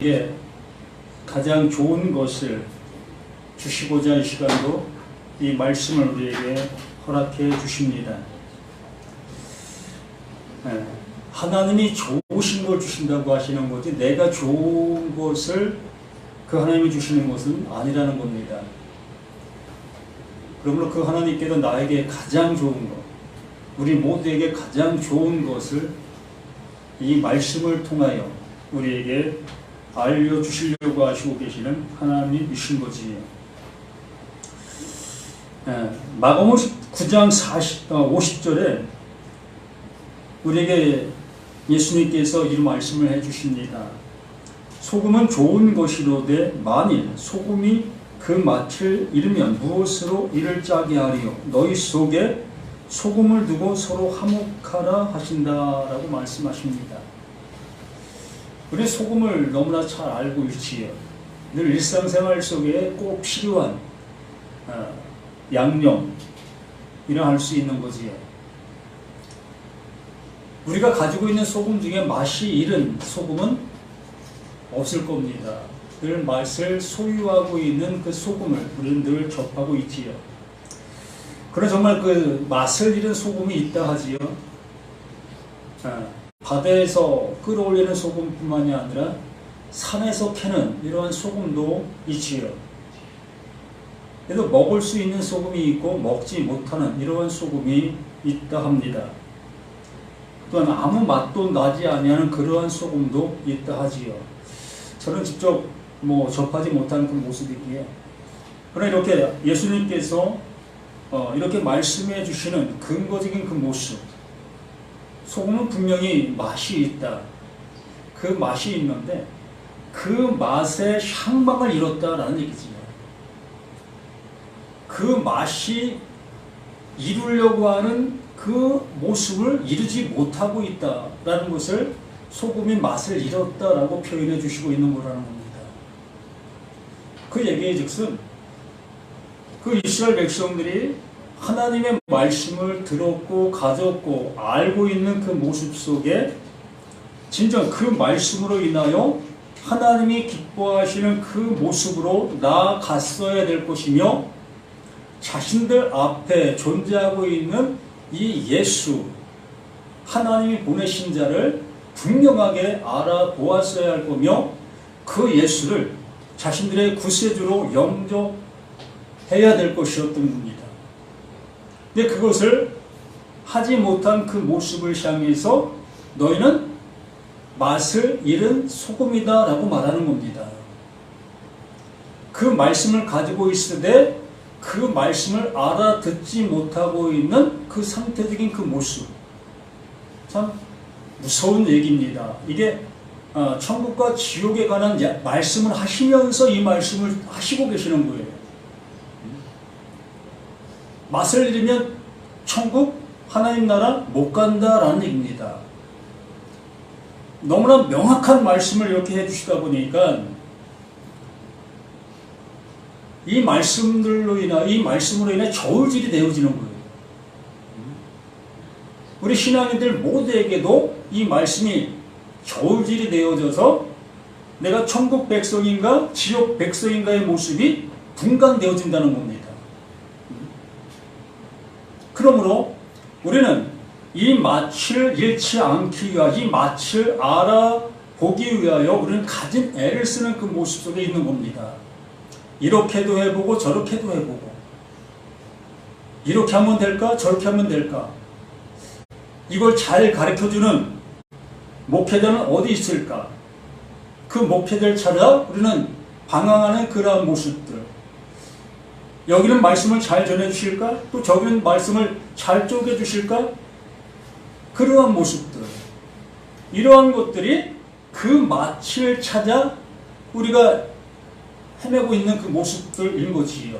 우리에게 가장 좋은 것을 주시고자 이 시간도 이 말씀을 우리에게 허락해 주십니다. 하나님이 좋으신 걸 주신다고 하시는 거지 내가 좋은 것을 그 하나님이 주시는 것은 아니라는 겁니다. 그러므로 그 하나님께서 나에게 가장 좋은 것, 우리 모두에게 가장 좋은 것을 이 말씀을 통하여 우리에게 알려주시려고 하시고 계시는 하나님이신 거지. 마가복음 9장 50절에 우리에게 예수님께서 이 말씀을 해주십니다. 소금은 좋은 것이로되 만일 소금이 그 맛을 잃으면 무엇으로 이를 짜게 하리요. 너희 속에 소금을 두고 서로 화목하라 하신다라고 말씀하십니다. 우리 소금을 너무나 잘 알고 있지요. 늘 일상생활 속에 꼭 필요한 양념이라 할 수 있는 거지요. 우리가 가지고 있는 소금 중에 맛이 잃은 소금은 없을 겁니다. 늘 맛을 소유하고 있는 그 소금을 우리는 늘 접하고 있지요. 그런 정말 그 맛을 잃은 소금이 있다 하지요. 바다에서 끌어올리는 소금뿐만이 아니라 산에서 캐는 이러한 소금도 있지요. 그래도 먹을 수 있는 소금이 있고 먹지 못하는 이러한 소금이 있다 합니다. 또한 아무 맛도 나지 아니하는 그러한 소금도 있다 하지요. 저는 직접 접하지 못한 그 모습이기에 그러나 이렇게 예수님께서 이렇게 말씀해 주시는 근거적인 그 모습, 소금은 분명히 맛이 있다. 그 맛이 있는데 그 맛의 향방을 잃었다라는 얘기지요. 그 맛이 이루려고 하는 그 모습을 이루지 못하고 있다라는 것을 소금이 맛을 잃었다라고 표현해 주시고 있는 거라는 겁니다. 그 얘기의 즉슨 그 이스라엘 백성들이 하나님의 말씀을 들었고 가졌고 알고 있는 그 모습 속에 진정 그 말씀으로 인하여 하나님이 기뻐하시는 그 모습으로 나아갔어야 될 것이며 자신들 앞에 존재하고 있는 이 예수 하나님이 보내신 자를 분명하게 알아보았어야 할 거며 그 예수를 자신들의 구세주로 영접해야 될 것이었던 겁니다. 근데 그것을 하지 못한 그 모습을 향해서 너희는 맛을 잃은 소금이다 라고 말하는 겁니다. 그 말씀을 가지고 있으되 그 말씀을 알아듣지 못하고 있는 그 상태적인 그 모습, 참 무서운 얘기입니다. 이게 천국과 지옥에 관한 말씀을 하시면서 이 말씀을 하시고 계시는 거예요. 맛을 잃으면 천국 하나님 나라 못 간다라는 얘기입니다. 너무나 명확한 말씀을 이렇게 해주시다 보니까 이 말씀으로 인해 저울질이 되어지는 거예요. 우리 신앙인들 모두에게도 이 말씀이 저울질이 되어져서 내가 천국 백성인가 지옥 백성인가의 모습이 분간되어진다는 겁니다. 그러므로 우리는 이 맛을 잃지 않기 위하여 이 맛을 알아보기 위하여 우리는 가진 애를 쓰는 그 모습 속에 있는 겁니다. 이렇게도 해보고 저렇게도 해보고 이렇게 하면 될까 저렇게 하면 될까 이걸 잘 가르쳐주는 목회자는 어디 있을까? 그 목회자를 찾아 우리는 방황하는 그러한 모습들. 여기는 말씀을 잘 전해주실까? 또 저기는 말씀을 잘 쪼개주실까? 그러한 모습들. 이러한 것들이 그 맛을 찾아 우리가 헤매고 있는 그 모습들인 거지요.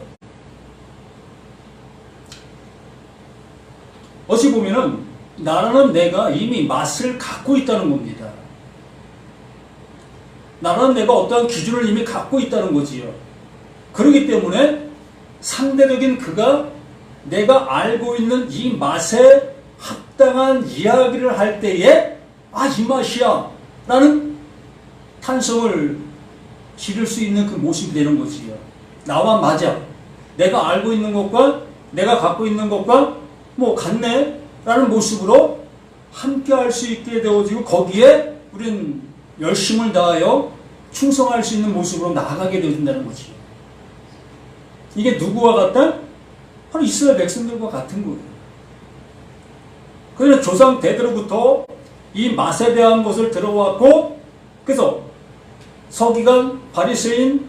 어찌 보면은 나라는 내가 이미 맛을 갖고 있다는 겁니다. 나라는 내가 어떠한 기준을 이미 갖고 있다는 거지요. 그렇기 때문에 상대적인 그가 내가 알고 있는 이 맛에 합당한 이야기를 할 때에 이 맛이야 라는 탄성을 기를 수 있는 그 모습이 되는 거지요. 나와 맞아. 내가 알고 있는 것과 내가 갖고 있는 것과 뭐 같네 라는 모습으로 함께 할 수 있게 되어지고 거기에 우리는 열심을 다하여 충성할 수 있는 모습으로 나아가게 되어진다는 거지요. 이게 누구와 같다? 바로 이스라엘 백성들과 같은 거예요. 그래서 조상 대대로부터 이 맛에 대한 것을 들어왔고, 그래서 서기관, 바리새인,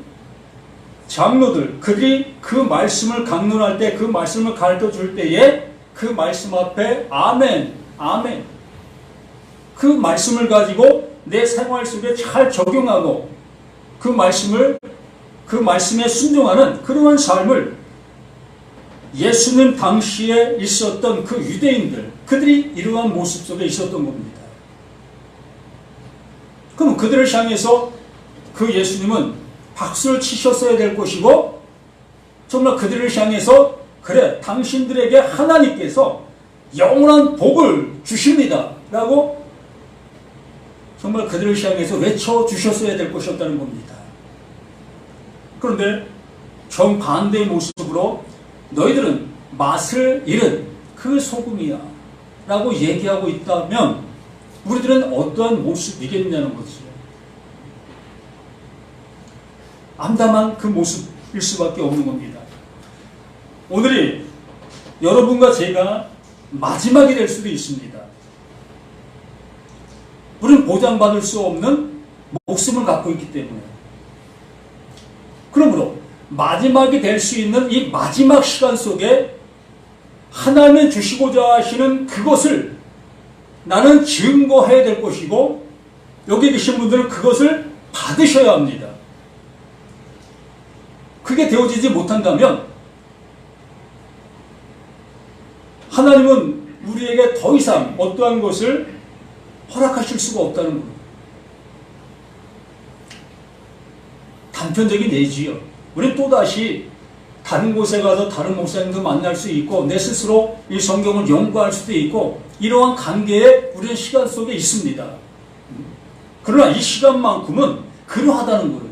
장로들, 그들이 그 말씀을 강론할 때, 그 말씀을 가르쳐 줄 때에 그 말씀 앞에 아멘, 아멘. 그 말씀을 가지고 내 생활 속에 잘 적용하고 그 말씀에 순종하는 그러한 삶을 예수님 당시에 있었던 그 유대인들, 그들이 이러한 모습 속에 있었던 겁니다. 그럼 그들을 향해서 그 예수님은 박수를 치셨어야 될 것이고, 정말 그들을 향해서 그래, 당신들에게 하나님께서 영원한 복을 주십니다 라고 정말 그들을 향해서 외쳐주셨어야 될 것이었다는 겁니다. 그런데 정반대의 모습으로 너희들은 맛을 잃은 그 소금이야 라고 얘기하고 있다면 우리들은 어떠한 모습이겠냐는 거지요. 암담한 그 모습일 수밖에 없는 겁니다. 오늘이 여러분과 제가 마지막이 될 수도 있습니다. 우리는 보장받을 수 없는 목숨을 갖고 있기 때문에. 그러므로 마지막이 될 수 있는 이 마지막 시간 속에 하나님이 주시고자 하시는 그것을 나는 증거해야 될 것이고, 여기 계신 분들은 그것을 받으셔야 합니다. 그게 되어지지 못한다면 하나님은 우리에게 더 이상 어떠한 것을 허락하실 수가 없다는 겁니다. 단편적인 예지요. 우리는 또다시 다른 곳에 가서 다른 목사님도 만날 수 있고 내 스스로 이 성경을 연구할 수도 있고 이러한 관계에 우리는 시간 속에 있습니다. 그러나 이 시간만큼은 그러하다는 거예요.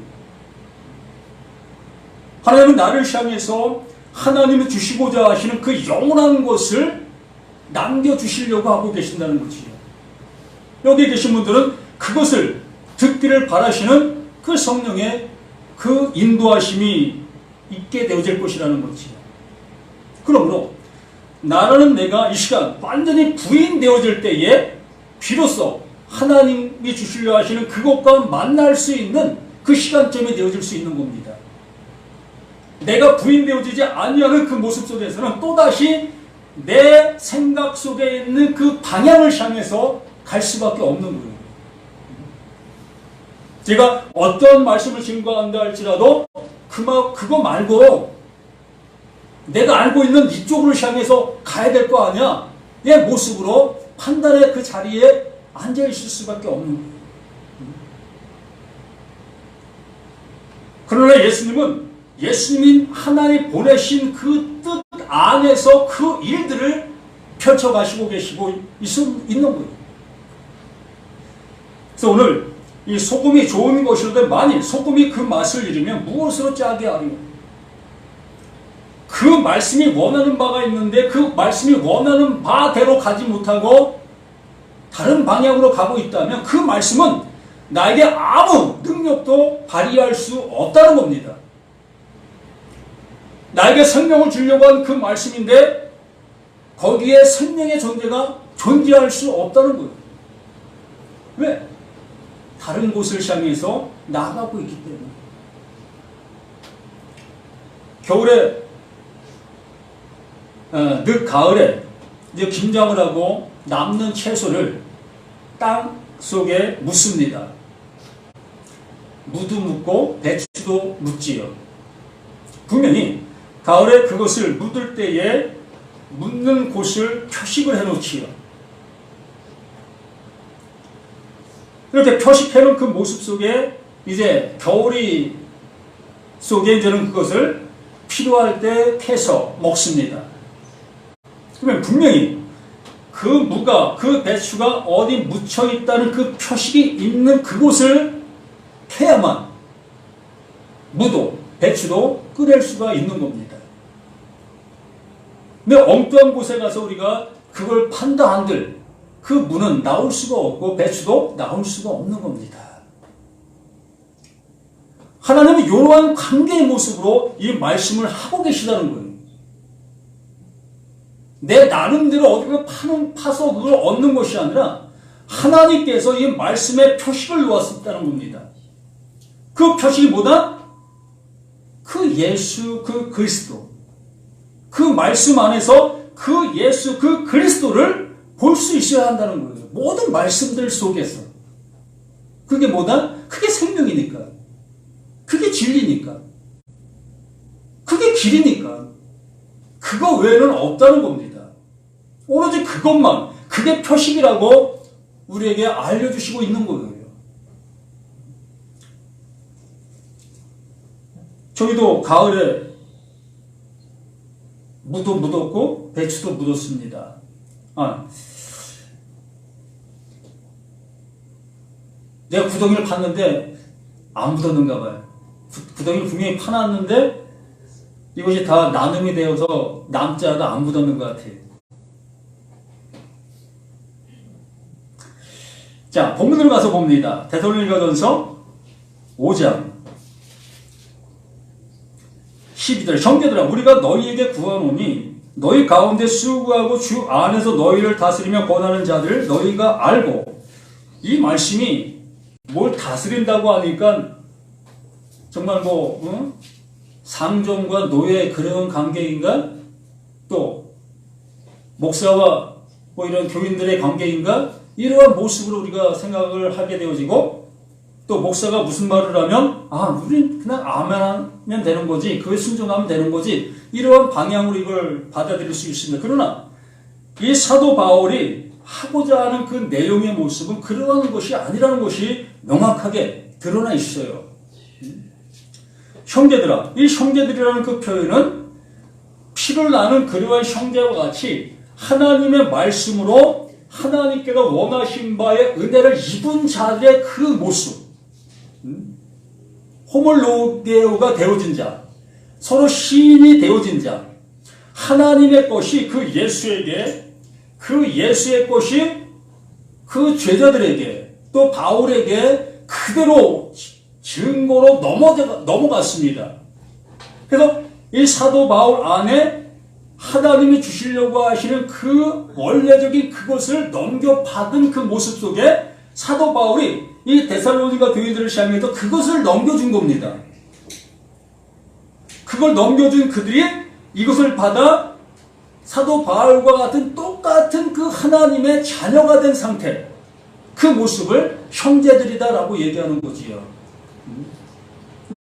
하나님은 나를 향해서 하나님이 주시고자 하시는 그 영원한 것을 남겨주시려고 하고 계신다는 거지요. 여기 계신 분들은 그것을 듣기를 바라시는 그 성령의 그 인도하심이 있게 되어질 것이라는 거지요. 그러므로 나라는 내가 이 시간 완전히 부인되어질 때에 비로소 하나님이 주시려 하시는 그것과 만날 수 있는 그 시간점이 되어질 수 있는 겁니다. 내가 부인되어지지 아니하는 그 모습 속에서는 또다시 내 생각 속에 있는 그 방향을 향해서 갈 수밖에 없는 거예요. 제가 어떤 말씀을 증거한다 할지라도 그거 말고 내가 알고 있는 이쪽으로 향해서 가야 될 거 아니야? 내 모습으로 판단의 그 자리에 앉아있을 수밖에 없는 거예요. 그러나 예수님이 하나님 보내신 그 뜻 안에서 그 일들을 펼쳐가시고 계시고 있는 거예요. 그래서 오늘 이 소금이 좋은 것이라도 만일 소금이 그 맛을 잃으면 무엇으로 짜게 하리요? 그 말씀이 원하는 바가 있는데 그 말씀이 원하는 바대로 가지 못하고 다른 방향으로 가고 있다면 그 말씀은 나에게 아무 능력도 발휘할 수 없다는 겁니다. 나에게 생명을 주려고 한 그 말씀인데 거기에 생명의 존재가 존재할 수 없다는 거예요. 왜? 다른 곳을 향해서 나가고 있기 때문에. 겨울에 늦 가을에 이제 김장을 하고 남는 채소를 땅 속에 묻습니다. 무도 묻고 배추도 묻지요. 분명히 가을에 그것을 묻을 때에 묻는 곳을 표식을 해놓지요. 이렇게 표식해놓은 그 모습 속에 이제 겨울이 속에 이제는 그것을 필요할 때 캐서 먹습니다. 그러면 분명히 그 무가, 그 배추가 어디 묻혀 있다는 그 표식이 있는 그곳을 캐야만 무도, 배추도 꺼낼 수가 있는 겁니다. 근데 엉뚱한 곳에 가서 우리가 그걸 판다 한들 그 무는 나올 수가 없고 배추도 나올 수가 없는 겁니다. 하나님은 이러한 관계의 모습으로 이 말씀을 하고 계시다는 거예요. 내 나름대로 어디가 파서 그걸 얻는 것이 아니라 하나님께서 이 말씀에 표식을 놓았다는 겁니다. 그 표식이 뭐다? 그 예수, 그 그리스도. 그 말씀 안에서 그 예수, 그 그리스도를 볼 수 있어야 한다는 거예요. 모든 말씀들 속에서. 그게 뭐다? 그게 생명이니까. 그게 진리니까. 그게 길이니까. 그거 외에는 없다는 겁니다. 오로지 그것만, 그게 표식이라고 우리에게 알려주시고 있는 거예요. 저희도 가을에 무도 묻었고 배추도 묻었습니다. 내가 구덩이를 팠는데 안 묻었는가 봐요. 구덩이를 분명히 파놨는데 이것이 다 나눔이 되어서 남지 않아도 안 묻었는 것 같아요. 자, 본문으로 가서 봅니다. 데살로니가전서 5장 12절. 형제들아, 우리가 너희에게 구하노니 너희 가운데 수고하고 주 안에서 너희를 다스리며 권하는 자들을 너희가 알고. 이 말씀이 뭘 다스린다고 하니까 정말 상종과 노예 그런 관계인가? 또 목사와 이런 교인들의 관계인가? 이러한 모습으로 우리가 생각을 하게 되어지고, 또 목사가 무슨 말을 하면 우리는 그냥 아멘하면 되는 거지, 그에 순종하면 되는 거지, 이러한 방향으로 이걸 받아들일 수 있습니다. 그러나 이 사도 바울이 하고자 하는 그 내용의 모습은 그러한 것이 아니라는 것이 명확하게 드러나 있어요. 형제들아, 이 형제들이라는 그 표현은 피를 나는 그러한 형제와 같이 하나님의 말씀으로 하나님께서 원하신 바의 은혜를 입은 자들의 그 모습, 호몰로게오가 되어진 자, 서로 시인이 되어진 자, 하나님의 것이 그 예수에게, 그 예수의 것이 그 죄자들에게, 또 바울에게 그대로 증거로 넘어갔습니다. 그래서 이 사도 바울 안에 하나님이 주시려고 하시는 그 원래적인 그것을 넘겨받은 그 모습 속에 사도 바울이 이 데살로니가 교인들을 향해서 그것을 넘겨준 겁니다. 그걸 넘겨준 그들이 이것을 받아 사도 바울과 같은 똑같은 그 하나님의 자녀가 된 상태, 그 모습을 형제들이다라고 얘기하는 거지요.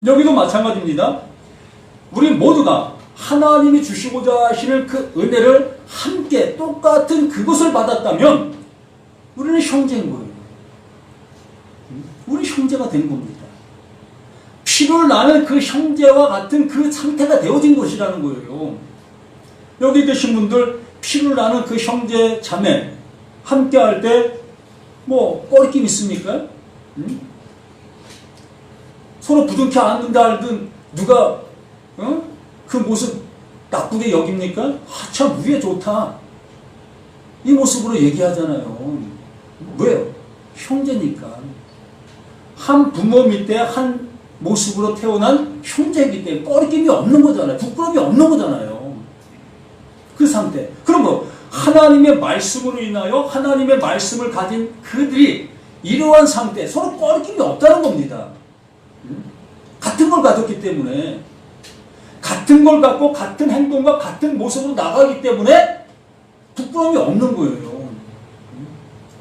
여기도 마찬가지입니다. 우리 모두가 하나님이 주시고자 하시는 그 은혜를 함께 똑같은 그것을 받았다면 우리는 형제인 거예요. 우리 형제가 된 겁니다. 피를 나는 그 형제와 같은 그 상태가 되어진 것이라는 거예요. 여기 계신 분들 피를 나는 그 형제 자매 함께 할 때 꺼리낌 있습니까? 서로 부둥켜 안는다 할든 누가 그 모습 나쁘게 여깁니까? 참 우리의 좋다, 이 모습으로 얘기하잖아요. 왜요? 형제니까. 한 부모 밑에 한 모습으로 태어난 형제이기 때문에 꺼리낌이 없는 거잖아요. 부끄러움이 없는 거잖아요. 그 상태. 그러므로 하나님의 말씀으로 인하여 하나님의 말씀을 가진 그들이 이러한 상태, 서로 꺼리낌이 없다는 겁니다. 같은 걸 가졌기 때문에, 같은 걸 갖고 같은 행동과 같은 모습으로 나가기 때문에 부끄러움이 없는 거예요.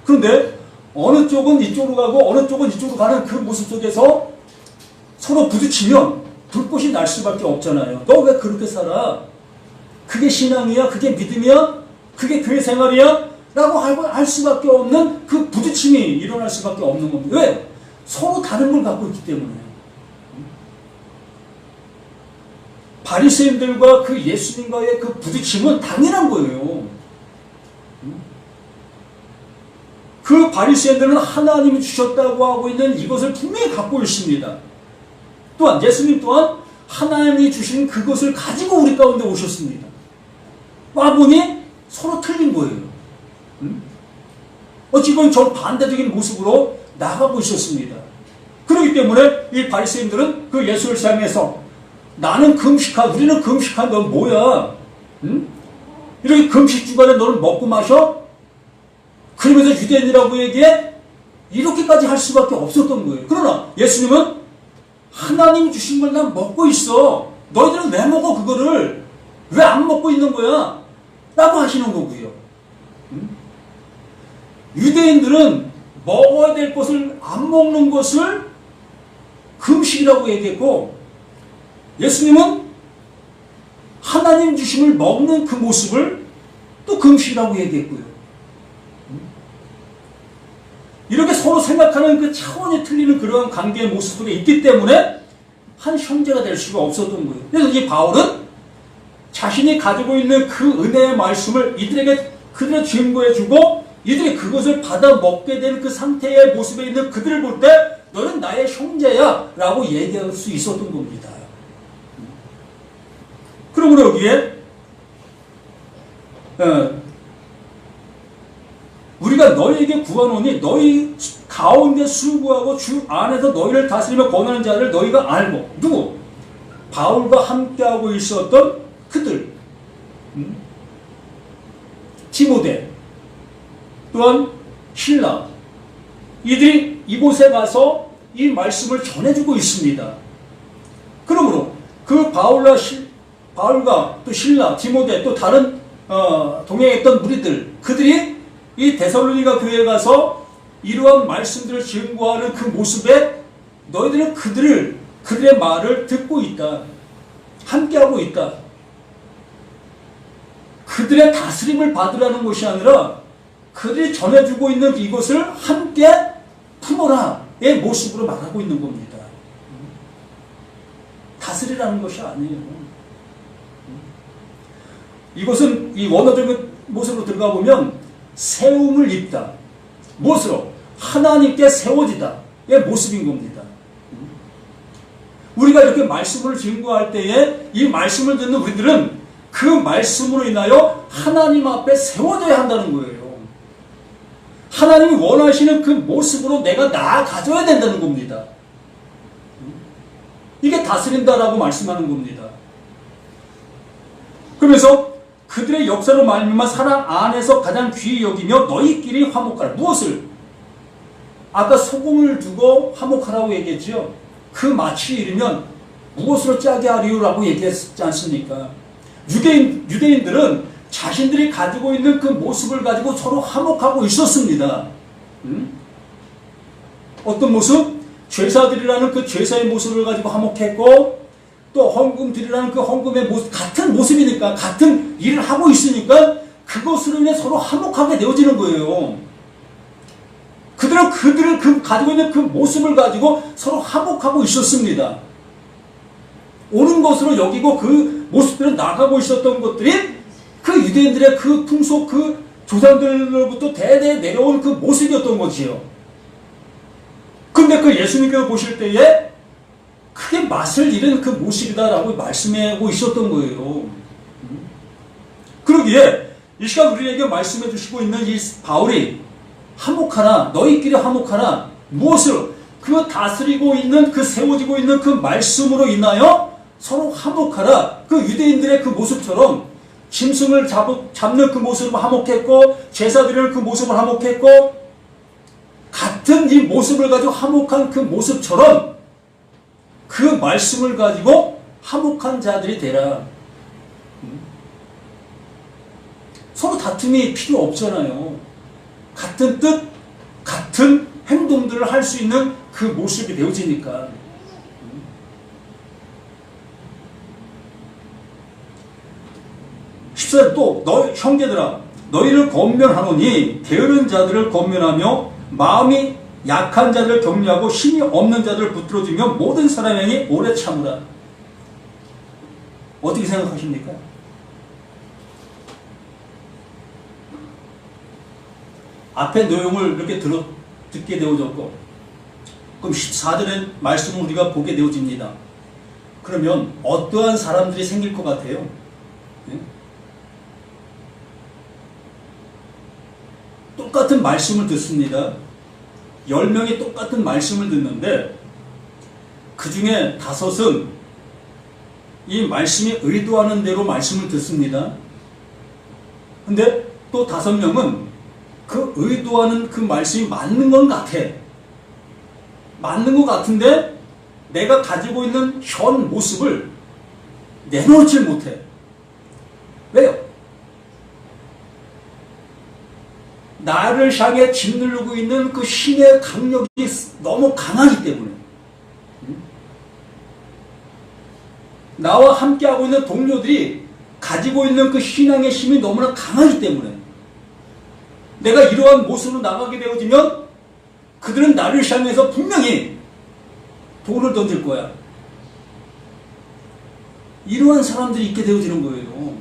그런데 어느 쪽은 이쪽으로 가고 어느 쪽은 이쪽으로 가는 그 모습 속에서 서로 부딪히면 불꽃이 날 수밖에 없잖아요. 너 왜 그렇게 살아? 그게 신앙이야? 그게 믿음이야? 그게 교회 생활이야? 라고 할 수밖에 없는 그 부딪힘이 일어날 수밖에 없는 겁니다. 왜? 서로 다른 걸 갖고 있기 때문에. 바리새인들과 그 예수님과의 그 부딪힘은 당연한 거예요. 그 바리새인들은 하나님이 주셨다고 하고 있는 이것을 분명히 갖고 있습니다. 또한 예수님 또한 하나님이 주신 그것을 가지고 우리 가운데 오셨습니다. 와보니 서로 틀린 거예요. 어찌 보면 정반대적인 모습으로 나가고 있었습니다. 그렇기 때문에 이 바리새인들은 그 예수를 향해서 나는 금식한, 우리는 금식한, 넌 뭐야? 이렇게 금식 주간에 너는 먹고 마셔? 그러면서 유대인이라고 얘기해? 이렇게까지 할 수밖에 없었던 거예요. 그러나 예수님은 하나님 주신 걸 난 먹고 있어. 너희들은 왜 먹어 그거를? 왜 안 먹고 있는 거야? 라고 하시는 거고요. 유대인들은 먹어야 될 것을 안 먹는 것을 금식이라고 얘기했고, 예수님은 하나님 주심을 먹는 그 모습을 또 금식이라고 얘기했고요. 이렇게 서로 생각하는 그 차원이 틀리는 그러한 관계의 모습 속에 있기 때문에 한 형제가 될 수가 없었던 거예요. 그래서 이 바울은 자신이 가지고 있는 그 은혜의 말씀을 이들에게 그들의 증거해 주고, 이들이 그것을 받아 먹게 된 그 상태의 모습에 있는 그들을 볼 때 너는 나의 형제야 라고 얘기할 수 있었던 겁니다. 그러므로 여기에 우리가 너희에게 구하노니 너희 가운데 수고하고 주 안에서 너희를 다스리며 권하는 자를 너희가 알고, 누구? 바울과 함께하고 있었던 그들, 디모데, 또한 신라, 이들이 이곳에 가서 이 말씀을 전해주고 있습니다. 그러므로 그 바울과 또 신라, 디모데, 또 다른 동행했던 무리들, 그들이 이 데살로니가 교회에 가서 이러한 말씀들을 증거하는 그 모습에 너희들은 그들의 말을 듣고 있다. 함께하고 있다. 그들의 다스림을 받으라는 것이 아니라 그들이 전해주고 있는 이것을 함께 품어라의 모습으로 말하고 있는 겁니다. 다스리라는 것이 아니에요. 이것은 이 원어적인 모습으로 들어가 보면 세움을 입다. 무엇으로? 하나님께 세워지다의 모습인 겁니다. 우리가 이렇게 말씀을 증거할 때에 이 말씀을 듣는 우리들은 그 말씀으로 인하여 하나님 앞에 세워져야 한다는 거예요. 하나님이 원하시는 그 모습으로 내가 나아가줘야 된다는 겁니다. 이게 다스린다라고 말씀하는 겁니다. 그러면서 그들의 역사로 말미암아 사랑 안에서 가장 귀히 여기며 너희끼리 화목하라. 무엇을? 아까 소금을 두고 화목하라고 얘기했죠. 그 마치 이르면 무엇으로 짜게 하리요라고 얘기했지 않습니까? 유대인들은 자신들이 가지고 있는 그 모습을 가지고 서로 화목하고 있었습니다. 어떤 모습? 제사드리라는 그 제사의 모습을 가지고 화목했고, 또 헌금 드리라는 그 헌금의 모습, 같은 모습이니까, 같은 일을 하고 있으니까 그것으로 인해 서로 화목하게 되어지는 거예요. 그들은 그 가지고 있는 그 모습을 가지고 서로 화목하고 있었습니다. 옳은 것으로 여기고 그 모습들은 나가고 있었던 것들이 그 유대인들의 그 풍속, 그 조상들로부터 대대 내려온 그 모습이었던 거지요. 근데 그 예수님께서 보실 때에 크게 맛을 잃은 그 모습이다라고 말씀하고 있었던 거예요. 그러기에 이 시간 우리에게 말씀해 주시고 있는 이 바울이 화목하라, 너희끼리 화목하라. 무엇으로? 그 다스리고 있는, 그 세워지고 있는 그 말씀으로 인하여 서로 화목하라. 그 유대인들의 그 모습처럼 짐승을 잡는 그 모습을 화목했고, 제사 드리는 그 모습을 화목했고, 같은 이 모습을 가지고 화목한 그 모습처럼 그 말씀을 가지고 화목한 자들이 되라. 서로 다툼이 필요 없잖아요. 같은 뜻, 같은 행동들을 할 수 있는 그 모습이 되어지니까. 14절 또 형제들아 너희를 권면하노니 게으른 자들을 권면하며 마음이 약한 자들을 격려하고 힘이 없는 자들을 붙들어주며 모든 사람에게 오래 참으라. 어떻게 생각하십니까? 앞에 내용을 이렇게 듣게 되어졌고, 그럼 14절의 말씀을 우리가 보게 되어집니다. 그러면 어떠한 사람들이 생길 것 같아요? 네? 똑같은 말씀을 듣습니다. 10명이 똑같은 말씀을 듣는데 그 중에 5은 이 말씀이 의도하는 대로 말씀을 듣습니다. 근데 또 5명은 그 의도하는 그 말씀이 맞는 건 같아. 맞는 것 같은데 내가 가지고 있는 현 모습을 내놓지 못해. 왜요? 나를 향해 짓누르고 있는 그 신의 강력이 너무 강하기 때문에, 나와 함께하고 있는 동료들이 가지고 있는 그 신앙의 힘이 너무나 강하기 때문에 내가 이러한 모습으로 나가게 되어지면 그들은 나를 향해서 분명히 돌을 던질 거야. 이러한 사람들이 있게 되어지는 거예요.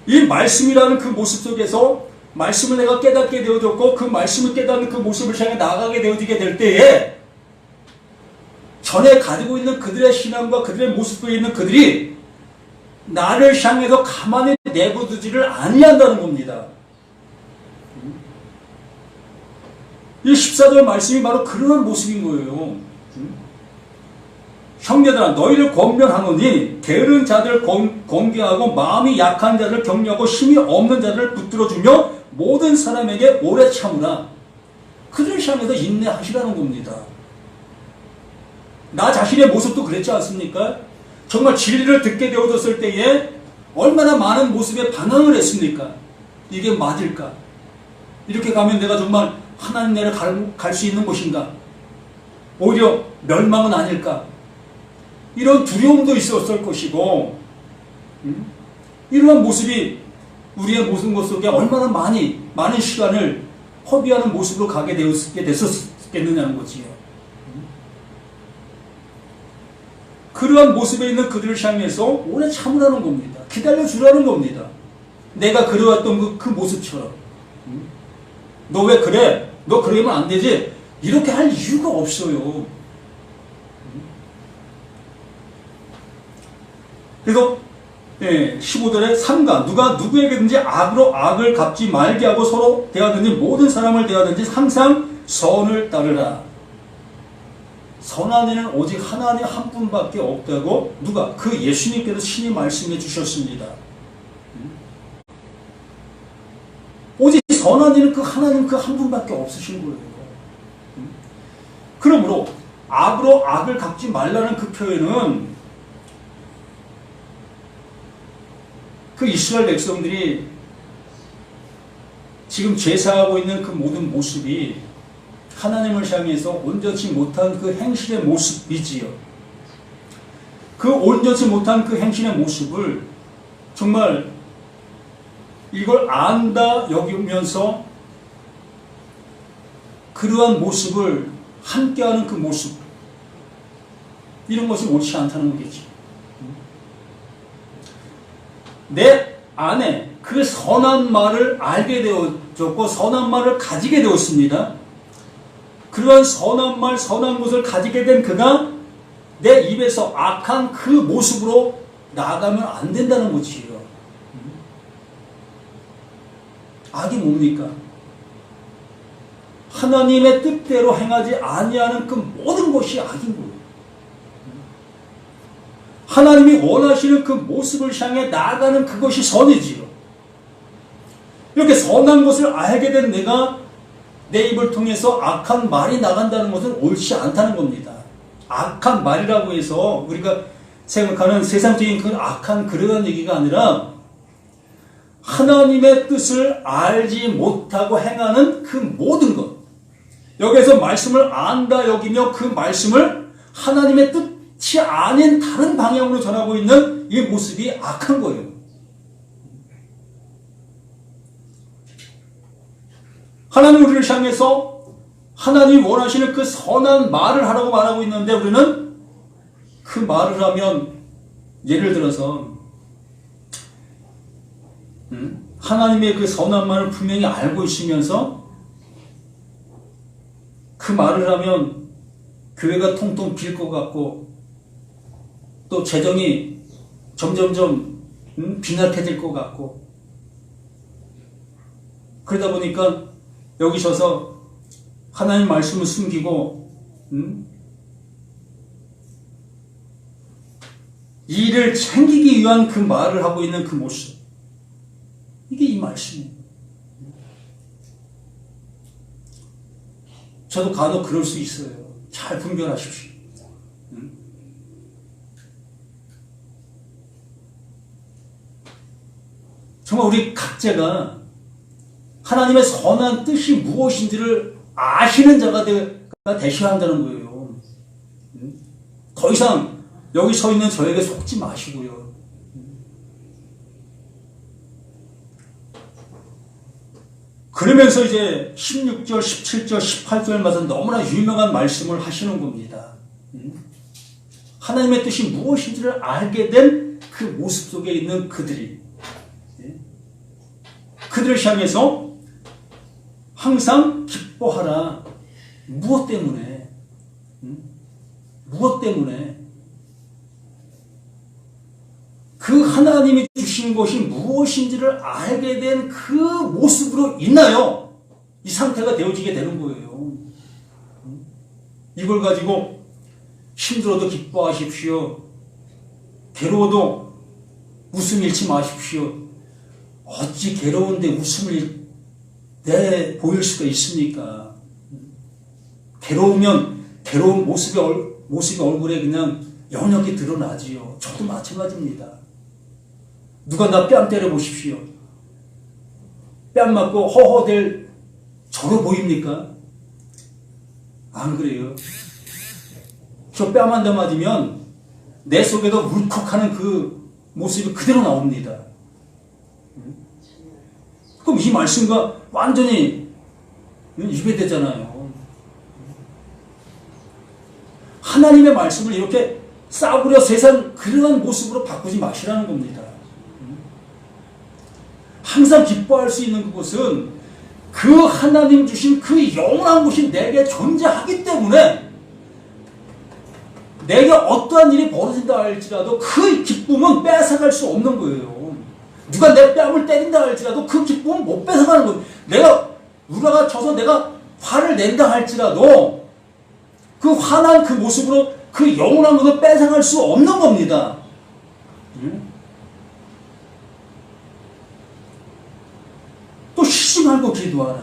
이 말씀이라는 그 모습 속에서 말씀을 내가 깨닫게 되어졌고 그 말씀을 깨닫는 그 모습을 향해 나가게 되어지게 될 때에 전에 가지고 있는 그들의 신앙과 그들의 모습 속에 있는 그들이 나를 향해서 가만히 내버두지를 아니한다는 겁니다. 이 14절 말씀이 바로 그러한 모습인 거예요. 형제들아 너희를 권면하노니 게으른 자들 권계하고 마음이 약한 자들 격려하고 힘이 없는 자들을 붙들어주며 모든 사람에게 오래 참으라. 그들을 향해서 인내하시라는 겁니다. 나 자신의 모습도 그랬지 않습니까? 정말 진리를 듣게 되어졌을 때에 얼마나 많은 모습에 반항을 했습니까? 이게 맞을까? 이렇게 가면 내가 정말 하나님 나라에 갈 수 있는 곳인가? 오히려 멸망은 아닐까? 이런 두려움도 있었을 것이고, 이러한 모습이 우리의 모든 것 속에 얼마나 많은 시간을 허비하는 모습으로 가게 됐었겠느냐는 거지요. 그러한 모습에 있는 그들을 향해서 오래 참으라는 겁니다. 기다려주라는 겁니다. 내가 그려왔던 그 모습처럼. 너 왜 그래? 너 그러면 안 되지? 이렇게 할 이유가 없어요. 그래서 15절에 3가 누가 누구에게든지 악으로 악을 갚지 말게 하고 서로 대하든지 모든 사람을 대하든지 항상 선을 따르라. 선한 이는 오직 하나님 한 분밖에 없다고 누가? 그 예수님께서 친히 말씀해 주셨습니다. 오직 선한 이는 그 하나님 그 한 분밖에 없으신 거예요. 그러므로 악으로 악을 갚지 말라는 그 표현은 그 이스라엘 백성들이 지금 제사하고 있는 그 모든 모습이 하나님을 향해서 온전치 못한 그 행실의 모습이지요. 그 온전치 못한 그 행실의 모습을 정말 이걸 안다 여기면서 그러한 모습을 함께하는 그 모습, 이런 것이 옳지 않다는 거겠지. 내 안에 그 선한 말을 알게 되어졌고 선한 말을 가지게 되었습니다. 그러한 선한 말, 선한 것을 가지게 된 그가 내 입에서 악한 그 모습으로 나아가면 안 된다는 거지요. 악이 뭡니까? 하나님의 뜻대로 행하지 아니하는 그 모든 것이 악인 거예요. 하나님이 원하시는 그 모습을 향해 나아가는 그것이 선이지요. 이렇게 선한 것을 알게 된 내가 내 입을 통해서 악한 말이 나간다는 것은 옳지 않다는 겁니다. 악한 말이라고 해서 우리가 생각하는 세상적인 그 악한 그러한 얘기가 아니라 하나님의 뜻을 알지 못하고 행하는 그 모든 것. 여기에서 말씀을 안다 여기며 그 말씀을 하나님의 뜻이 아닌 다른 방향으로 전하고 있는 이 모습이 악한 거예요. 하나님 우리를 향해서 하나님이 원하시는 그 선한 말을 하라고 말하고 있는데 우리는 그 말을 하면 예를 들어서 하나님의 그 선한 말을 분명히 알고 있으면서 그 말을 하면 교회가 통통 빌 것 같고 또 재정이 점점점 빈약해질 것 같고 그러다 보니까 여기 서서 하나님 말씀을 숨기고 이 일을 챙기기 위한 그 말을 하고 있는 그 모습, 이게 이 말씀이에요. 저도 간혹 그럴 수 있어요. 잘 분별하십시오. 정말 우리 각자가 하나님의 선한 뜻이 무엇인지를 아시는 자가 되셔야 한다는 거예요. 더 이상 여기 서 있는 저에게 속지 마시고요. 그러면서 이제 16절, 17절, 18절마다 너무나 유명한 말씀을 하시는 겁니다. 하나님의 뜻이 무엇인지를 알게 된 그 모습 속에 있는 그들을 향해서 항상 기뻐하라. 무엇 때문에? 무엇 때문에? 그 하나님이 주신 것이 무엇인지를 알게 된 그 모습으로 인하여 이 상태가 되어지게 되는 거예요. 이걸 가지고 힘들어도 기뻐하십시오. 괴로워도 웃음 잃지 마십시오. 어찌 괴로운데 웃음을 보일 수가 있습니까? 괴로우면 괴로운 모습이 얼굴에 그냥 연역이 드러나지요. 저도 마찬가지입니다. 누가 나 뺨 때려보십시오. 뺨 맞고 허허댈 저로 보입니까? 안 그래요. 저 뺨 한 대 맞으면 내 속에도 울컥하는 그 모습이 그대로 나옵니다. 그럼 이 말씀과 완전히 위배되잖아요. 하나님의 말씀을 이렇게 싸구려 세상 그러한 모습으로 바꾸지 마시라는 겁니다. 항상 기뻐할 수 있는 그것은 그 하나님 주신 그 영원한 것이 내게 존재하기 때문에 내게 어떠한 일이 벌어진다 할지라도 그 기쁨은 뺏어갈 수 없는 거예요. 누가 내 뺨을 때린다 할지라도 그 기쁨은 못 뺏어가는 거예요. 내가 누나가 쳐서 내가 화를 낸다 할지라도 그 화난 그 모습으로 그 영원한 것을 뺏어갈 수 없는 겁니다. 또 쉬지 말고 기도하라.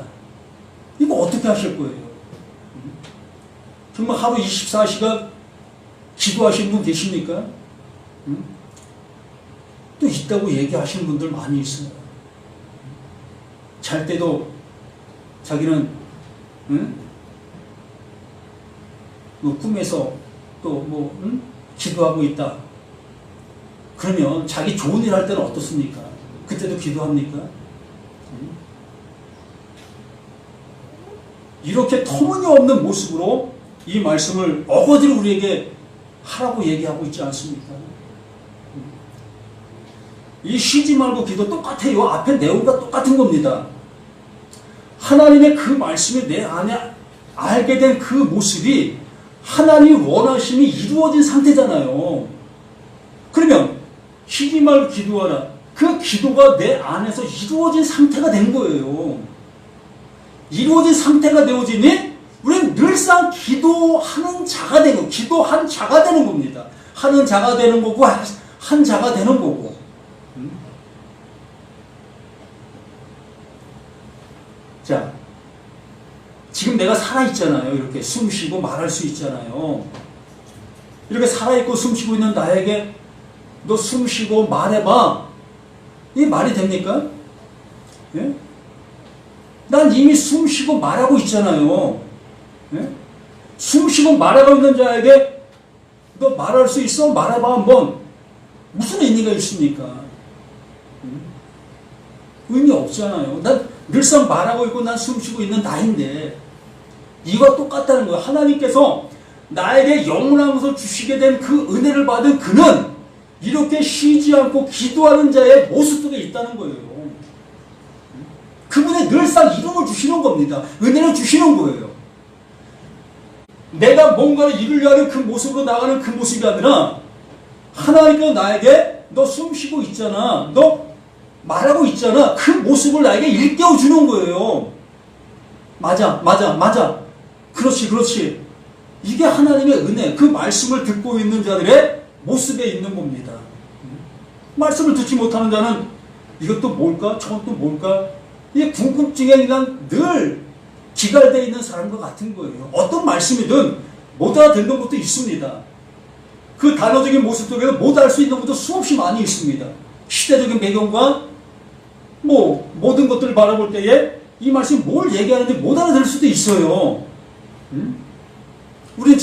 이거 어떻게 하실 거예요? 정말 하루 24시간 기도하시는 분 계십니까? 또 있다고 얘기하시는 분들 많이 있어요. 잘 때도 자기는 뭐 꿈에서 또 기도하고 있다. 그러면 자기 좋은 일 할 때는 어떻습니까? 그때도 기도합니까? 이렇게 터무니없는 모습으로 이 말씀을 어거지로 우리에게 하라고 얘기하고 있지 않습니까? 이 쉬지 말고 기도 똑같아요. 앞에 내용과 똑같은 겁니다. 하나님의 그 말씀이 내 안에 알게 된 그 모습이 하나님이 원하심이 이루어진 상태잖아요. 그러면 쉬지 말고 기도하라. 그 기도가 내 안에서 이루어진 상태가 된 거예요. 이루어진 상태가 되어지니 우리는 늘상 기도하는 자가 되는 거, 기도한 자가 되는 겁니다. 하는 자가 되는 거고 한 자가 되는 거고. 자, 지금 내가 살아있잖아요. 이렇게 숨쉬고 말할 수 있잖아요. 이렇게 살아있고 숨쉬고 있는 나에게 너 숨쉬고 말해봐. 이게 말이 됩니까? 예? 난 이미 숨쉬고 말하고 있잖아요. 예? 숨쉬고 말하고 있는 자에게 너 말할 수 있어? 말해봐 한번. 무슨 의미가 있습니까? 의미 없잖아요. 난 늘상 말하고 있고 난 숨쉬고 있는 나인데 이와 똑같다는 거예요. 하나님께서 나에게 영원한 것을 주시게 된 그 은혜를 받은 그는 이렇게 쉬지 않고 기도하는 자의 모습 속에 있다는 거예요. 그분의 늘상 이름을 주시는 겁니다. 은혜를 주시는 거예요. 내가 뭔가를 이루려 하는 그 모습으로 나가는 그 모습이 아니라 하나님께서 나에게 너 숨 쉬고 있잖아, 너 말하고 있잖아, 그 모습을 나에게 일깨워 주는 거예요. 맞아, 그렇지. 이게 하나님의 은혜, 그 말씀을 듣고 있는 자들의 모습에 있는 겁니다. 말씀을 듣지 못하는 자는 이것도 뭘까? 저건 또 뭘까? 이 궁금증에 그냥 늘 기갈되어 있는 사람과 같은 거예요. 어떤 말씀이든 못 알아듣는 것도 있습니다. 그 단어적인 모습 속에서 못 알 수 있는 것도 수없이 많이 있습니다. 시대적인 배경과 모든 것들을 바라볼 때에 이 말씀이 뭘 얘기하는지 못 알아들을 수도 있어요. 우리는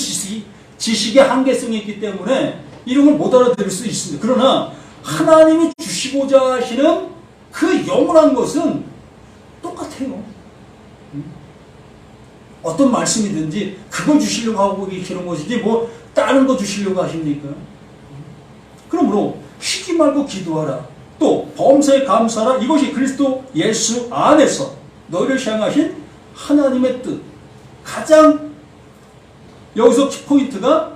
지식의 한계성이 있기 때문에 이런 걸 못 알아들을 수도 있습니다. 그러나 하나님이 주시고자 하시는 그 영원한 것은 똑같아요. 어떤 말씀이든지 그걸 주시려고 하고 계시는 것이지 다른 거 주시려고 하십니까? 그러므로 쉬지 말고 기도하라. 또 범사에 감사하라. 이것이 그리스도 예수 안에서 너희를 향하신 하나님의 뜻. 가장 여기서 키포인트가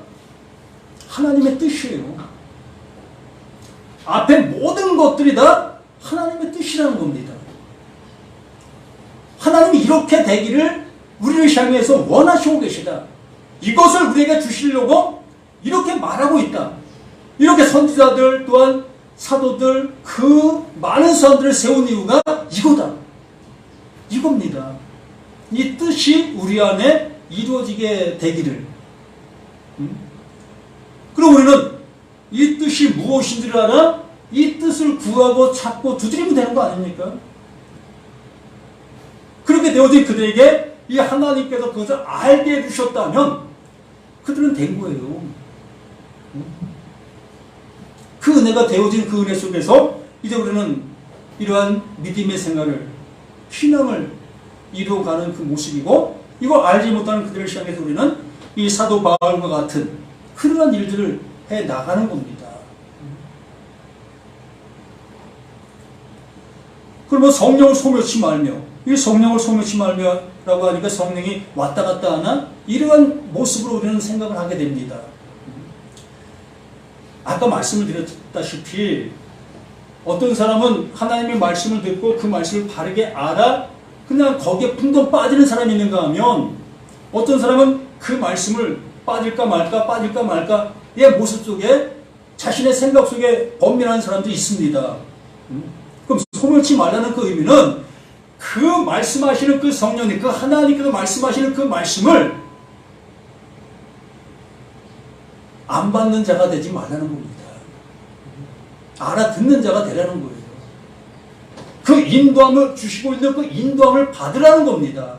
하나님의 뜻이에요. 앞에 모든 것들이 다 하나님의 뜻이라는 겁니다. 하나님이 이렇게 되기를 우리를 향해서 원하시고 계시다. 이것을 우리에게 주시려고 이렇게 말하고 있다. 이렇게 선지자들 또한 사도들 그 많은 사람들을 세운 이유가 이거다. 이겁니다. 이 뜻이 우리 안에 이루어지게 되기를. 그럼 우리는 이 뜻이 무엇인지를 알아 이 뜻을 구하고 찾고 두드리면 되는 거 아닙니까? 그렇게 되어진 그들에게 이 하나님께서 그것을 알게 해주셨다면 그들은 된 거예요. 그 은혜가 되어진 그 은혜 속에서 이제 우리는 이러한 믿음의 생활을 신앙을 이루어가는 그 모습이고 이걸 알지 못하는 그들을 향해서 우리는 이 사도 바울과 같은 그러한 일들을 해 나가는 겁니다. 그러면 성령을 소멸치 말며 이 성령을 소멸치 말며라고 하니까 성령이 왔다 갔다 하나 이러한 모습으로 우리는 생각을 하게 됩니다. 아까 말씀을 드렸다시피 어떤 사람은 하나님의 말씀을 듣고 그 말씀을 바르게 알아 그냥 거기에 풍덩 빠지는 사람이 있는가 하면 어떤 사람은 그 말씀을 빠질까 말까의 모습 속에 자신의 생각 속에 범민하는 사람도 있습니다. 그럼 소멸치 말라는 그 의미는 그 말씀하시는 그 성령님, 그 하나님께서 말씀하시는 그 말씀을 안 받는 자가 되지 말라는 겁니다. 알아듣는 자가 되라는 거예요. 그 인도함을 주시고 있는 그 인도함을 받으라는 겁니다.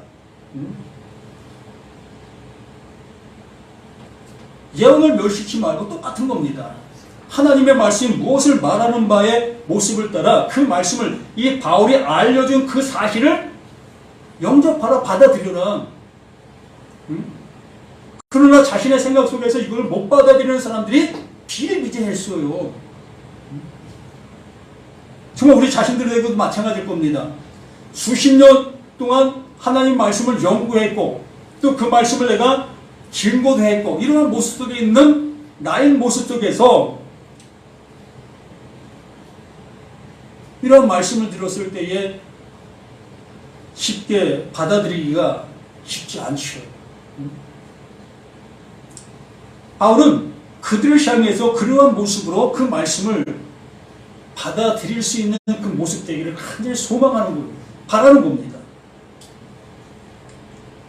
예언을 멸시치 말고 똑같은 겁니다. 하나님의 말씀이 무엇을 말하는 바의 모습을 따라 그 말씀을 이 바울이 알려준 그 사실을 영접하라 받아들여라. 그러나 자신의 생각 속에서 이걸 못 받아들이는 사람들이 비일비재했어요. 정말 우리 자신들에게도 마찬가지일 겁니다. 수십 년 동안 하나님 말씀을 연구했고 또 그 말씀을 내가 증거도 했고 이러한 모습 속에 있는 나의 모습 속에서 이런 말씀을 들었을 때에 쉽게 받아들이기가 쉽지 않죠. 바울은 그들을 향해서 그러한 모습으로 그 말씀을 받아들일 수 있는 그 모습 되기를 간절히 소망하는 거예요. 바라는 겁니다.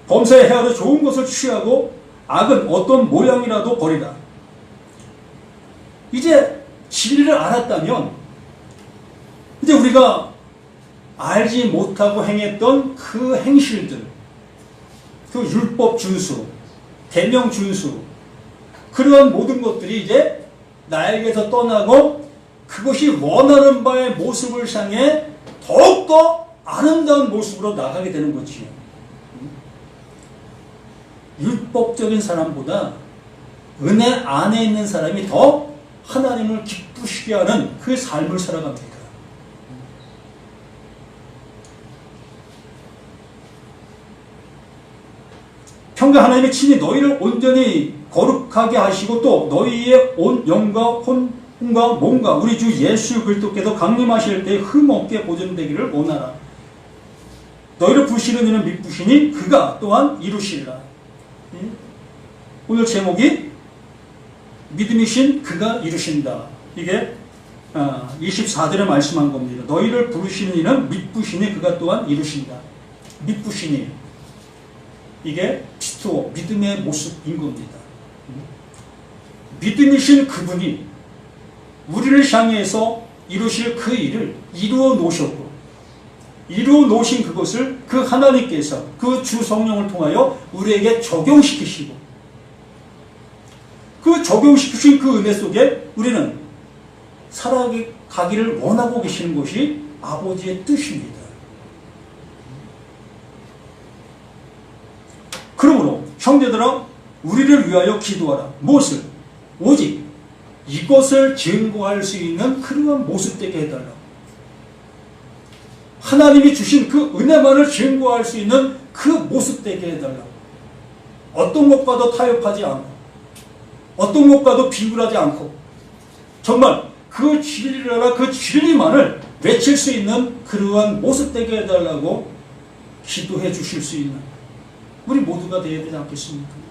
범사에 헤아려 좋은 것을 취하고 악은 어떤 모양이라도 버리라. 이제 진리를 알았다면 이제 우리가 알지 못하고 행했던 그 행실들, 그 율법 준수, 계명 준수, 그러한 모든 것들이 이제 나에게서 떠나고 그것이 원하는 바의 모습을 향해 더욱더 아름다운 모습으로 나가게 되는 거지요. 율법적인 사람보다 은혜 안에 있는 사람이 더 하나님을 기쁘시게 하는 그 삶을 살아갑니다. 형제 하나님이 친히 너희를 온전히 거룩하게 하시고 또 너희의 온 영과 혼과 몸과 우리 주 예수 그리스도께서 강림하실 때 흠없게 보존되기를 원하라. 너희를 부르시는 이는 믿부시니 그가 또한 이루시리라. 오늘 제목이 믿음이신 그가 이루신다. 이게 24절에 말씀한 겁니다. 너희를 부르시는 이는 믿부시니 그가 또한 이루신다. 믿부시니 이게 피스토 믿음의 모습인 겁니다. 믿음이신 그분이 우리를 향해서 이루실 그 일을 이루어 놓으셨고 이루어 놓으신 그것을 그 하나님께서 그 주 성령을 통하여 우리에게 적용시키시고 그 적용시키신 그 은혜 속에 우리는 살아가기를 원하고 계시는 것이 아버지의 뜻입니다. 그러므로 형제들아 우리를 위하여 기도하라. 무엇을? 오직 이것을 증거할 수 있는 그러한 모습 되게 해달라. 하나님이 주신 그 은혜만을 증거할 수 있는 그 모습 되게 해달라. 어떤 것과도 타협하지 않고 어떤 것과도 비굴하지 않고 정말 그 진리라 그 진리만을 외칠 수 있는 그러한 모습 되게 해달라고 기도해 주실 수 있는 우리 모두가 되어야 되지 않겠습니까?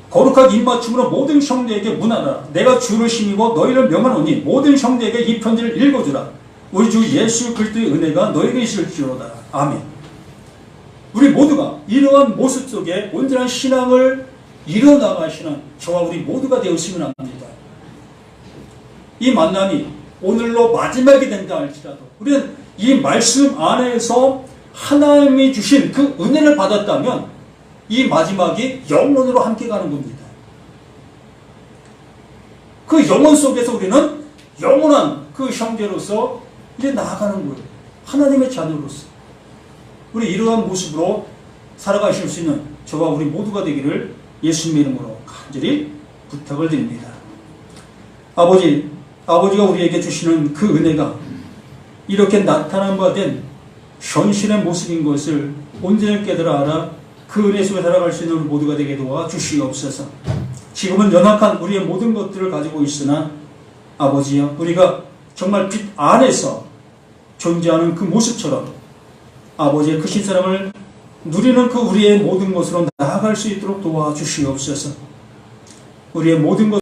거룩한 입맞춤으로 모든 형제에게 문하라. 내가 주를 힘입어 너희를 명하노니 모든 형제에게 이 편지를 읽어주라. 우리 주 예수 그리스도의 은혜가 너에게 있을지로다. 아멘. 우리 모두가 이러한 모습 속에 온전한 신앙을 이뤄나가시는 저와 우리 모두가 되었으면 합니다. 이 만남이 오늘로 마지막이 된다 할지라도 우리는 이 말씀 안에서 하나님이 주신 그 은혜를 받았다면 이 마지막이 영원으로 함께 가는 겁니다. 그 영원 속에서 우리는 영원한 그 형제로서 이제 나아가는 거예요. 하나님의 자녀로서. 우리 이러한 모습으로 살아가실 수 있는 저와 우리 모두가 되기를 예수님의 이름으로 간절히 부탁을 드립니다. 아버지가 우리에게 주시는 그 은혜가 이렇게 나타난 바 된 현실의 모습인 것을 온전히 깨달아 알아 그 은혜 속에 살아갈 수 있는 우리 모두가 되게 도와 주시옵소서. 지금은 연약한 우리의 모든 것들을 가지고 있으나 아버지여 우리가 정말 빛 안에서 존재하는 그 모습처럼 아버지의 크신 사랑을 누리는 그 우리의 모든 것으로 나아갈 수 있도록 도와주시옵소서. 우리의 모든 것